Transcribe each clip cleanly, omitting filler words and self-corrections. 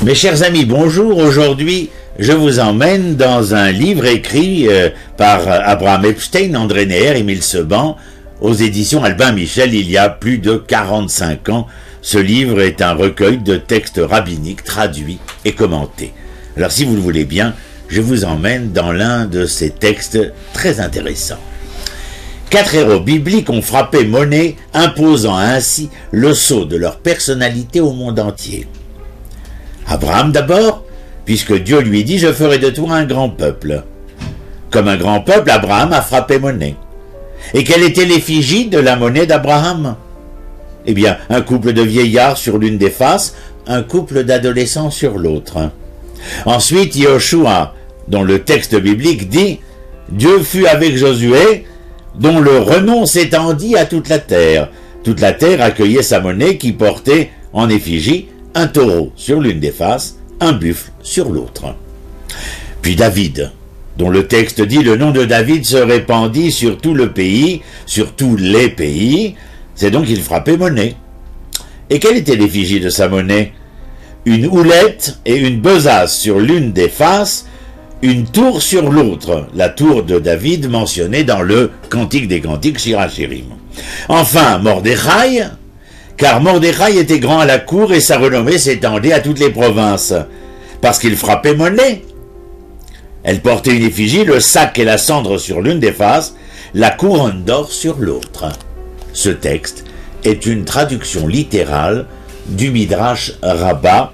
Mes chers amis, bonjour. Aujourd'hui, je vous emmène dans un livre écrit par Abraham Epstein, André Neher, Émile Seban, aux éditions Albin Michel, il y a plus de 45 ans. Ce livre est un recueil de textes rabbiniques traduits et commentés. Alors, si vous le voulez bien, je vous emmène dans l'un de ces textes très intéressants. 4 héros bibliques ont frappé monnaie, imposant ainsi le sceau de leur personnalité au monde entier. Abraham d'abord, puisque Dieu lui dit « Je ferai de toi un grand peuple ». Comme un grand peuple, Abraham a frappé monnaie. Et quelle était l'effigie de la monnaie d'Abraham? Eh bien, un couple de vieillards sur l'une des faces, un couple d'adolescents sur l'autre. Ensuite, Yoshua, dont le texte biblique dit « Dieu fut avec Josué, dont le renom s'étendit à toute la terre. Toute la terre accueillait sa monnaie qui portait en effigie un taureau sur l'une des faces, un buffle sur l'autre. » Puis David, dont le texte dit « Le nom de David se répandit sur tout le pays, sur tous les pays. » C'est donc qu'il frappait monnaie. Et quelle était l'effigie de sa monnaie? Une houlette et une besace sur l'une des faces, une tour sur l'autre, la tour de David mentionnée dans le Cantique des Cantiques, Shir HaShirim. Enfin, Mordechai, car Mordechai était grand à la cour et sa renommée s'étendait à toutes les provinces, parce qu'il frappait monnaie. Elle portait une effigie, le sac et la cendre sur l'une des faces, la couronne d'or sur l'autre. Ce texte est une traduction littérale du Midrash Rabbah,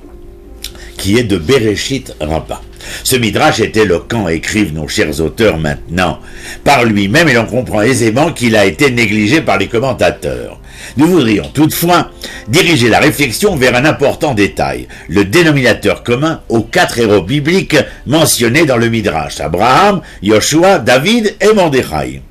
qui est de Bereshit Rabbah. Ce Midrash est éloquent, écrivent nos chers auteurs maintenant. Par lui-même, et l'on comprend aisément qu'il a été négligé par les commentateurs. Nous voudrions toutefois diriger la réflexion vers un important détail, le dénominateur commun aux 4 héros bibliques mentionnés dans le Midrash, Abraham, Yoshua, David et Mordechai.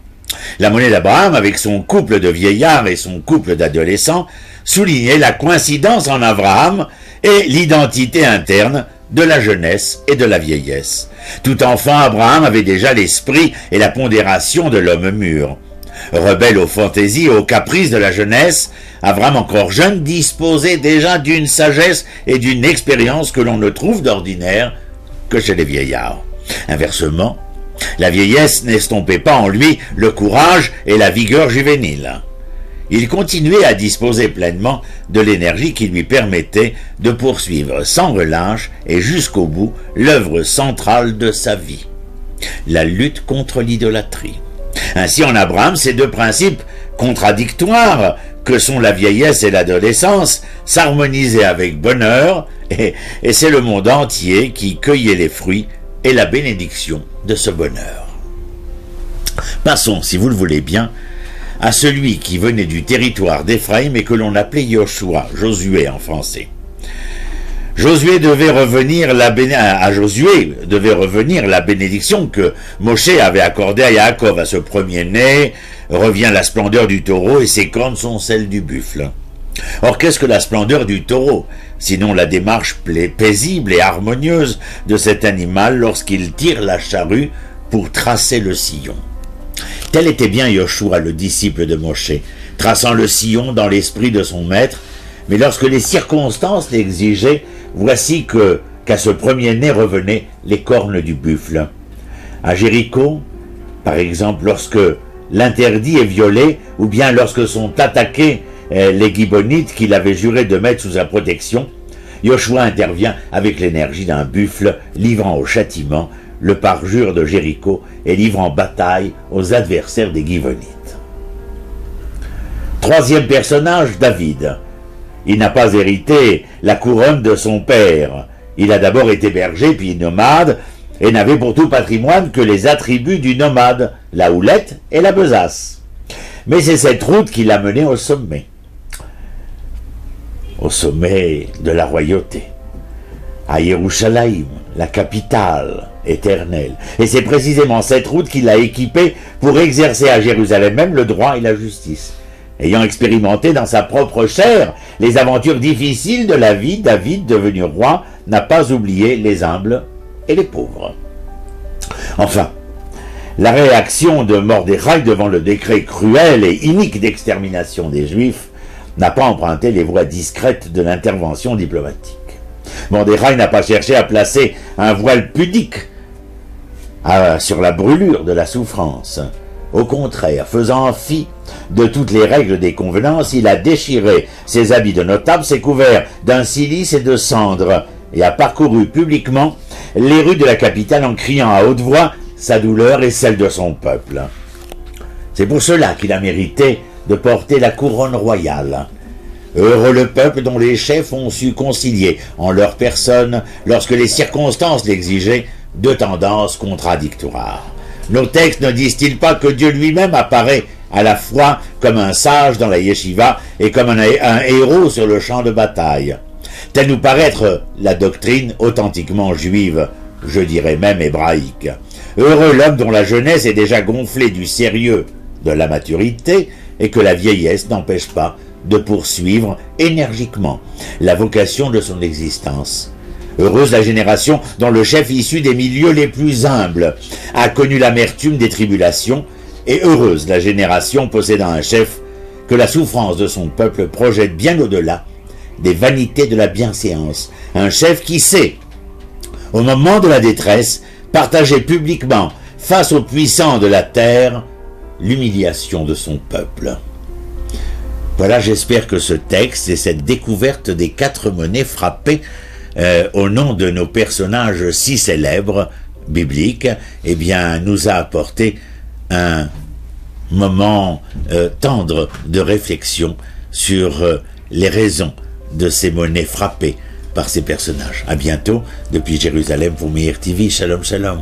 La monnaie d'Abraham, avec son couple de vieillards et son couple d'adolescents, soulignait la coïncidence en Abraham et l'identité interne de la jeunesse et de la vieillesse. Tout enfant, Abraham avait déjà l'esprit et la pondération de l'homme mûr. Rebelle aux fantaisies et aux caprices de la jeunesse, Abraham, encore jeune, disposait déjà d'une sagesse et d'une expérience que l'on ne trouve d'ordinaire que chez les vieillards. Inversement, la vieillesse n'estompait pas en lui le courage et la vigueur juvénile. Il continuait à disposer pleinement de l'énergie qui lui permettait de poursuivre sans relâche et jusqu'au bout l'œuvre centrale de sa vie, la lutte contre l'idolâtrie. Ainsi, en Abraham, ces 2 principes contradictoires que sont la vieillesse et l'adolescence s'harmonisaient avec bonheur, et c'est le monde entier qui cueillait les fruits et la bénédiction de ce bonheur. Passons, si vous le voulez bien, à celui qui venait du territoire d'Éphraïm et que l'on appelait Yoshua, Josué en français. À Josué devait revenir la bénédiction que Moshe avait accordée à Yaakov. À ce premier-né revient la splendeur du taureau et ses cornes sont celles du buffle. Or, qu'est-ce que la splendeur du taureau, sinon la démarche paisible et harmonieuse de cet animal lorsqu'il tire la charrue pour tracer le sillon? Tel était bien Yoshua, le disciple de Moshe, traçant le sillon dans l'esprit de son maître, mais lorsque les circonstances l'exigeaient, voici qu'à ce premier-né revenaient les cornes du buffle. À Jéricho, par exemple, lorsque l'interdit est violé, ou bien lorsque sont attaqués les Gibbonites qu'il avait juré de mettre sous sa protection, Yoshua intervient avec l'énergie d'un buffle, livrant au châtiment le parjure de Jéricho et livrant bataille aux adversaires des Gibbonites. 3e personnage, David. Il n'a pas hérité la couronne de son père. Il a d'abord été berger puis nomade et n'avait pour tout patrimoine que les attributs du nomade, la houlette et la besace. Mais c'est cette route qui l'a mené au sommet de la royauté, à Yerushalayim, la capitale éternelle. Et c'est précisément cette route qui l'a équipé pour exercer à Jérusalem même le droit et la justice. Ayant expérimenté dans sa propre chair les aventures difficiles de la vie, David, devenu roi, n'a pas oublié les humbles et les pauvres. Enfin, la réaction de Mordechai devant le décret cruel et inique d'extermination des Juifs n'a pas emprunté les voies discrètes de l'intervention diplomatique. Mordechai n'a pas cherché à placer un voile pudique sur la brûlure de la souffrance. Au contraire, faisant fi de toutes les règles des convenances, il a déchiré ses habits de notable, s'est couvert d'un cilice et de cendres, et a parcouru publiquement les rues de la capitale en criant à haute voix sa douleur et celle de son peuple. C'est pour cela qu'il a mérité de porter la couronne royale. Heureux le peuple dont les chefs ont su concilier en leur personne, lorsque les circonstances l'exigeaient, deux tendances contradictoires. Nos textes ne disent-ils pas que Dieu lui-même apparaît à la fois comme un sage dans la yeshiva et comme un héros sur le champ de bataille? Telle nous paraît être la doctrine authentiquement juive, je dirais même hébraïque. Heureux l'homme dont la jeunesse est déjà gonflée du sérieux de la maturité et que la vieillesse n'empêche pas de poursuivre énergiquement la vocation de son existence. Heureuse la génération dont le chef issu des milieux les plus humbles a connu l'amertume des tribulations, et heureuse la génération possédant un chef que la souffrance de son peuple projette bien au-delà des vanités de la bienséance. Un chef qui sait, au moment de la détresse, partager publiquement, face aux puissants de la terre, l'humiliation de son peuple. Voilà, j'espère que ce texte et cette découverte des 4 monnaies frappées au nom de nos personnages si célèbres, bibliques, eh bien, nous a apporté un moment tendre de réflexion sur les raisons de ces monnaies frappées par ces personnages. À bientôt, depuis Jérusalem pour Meir TV. Shalom, shalom.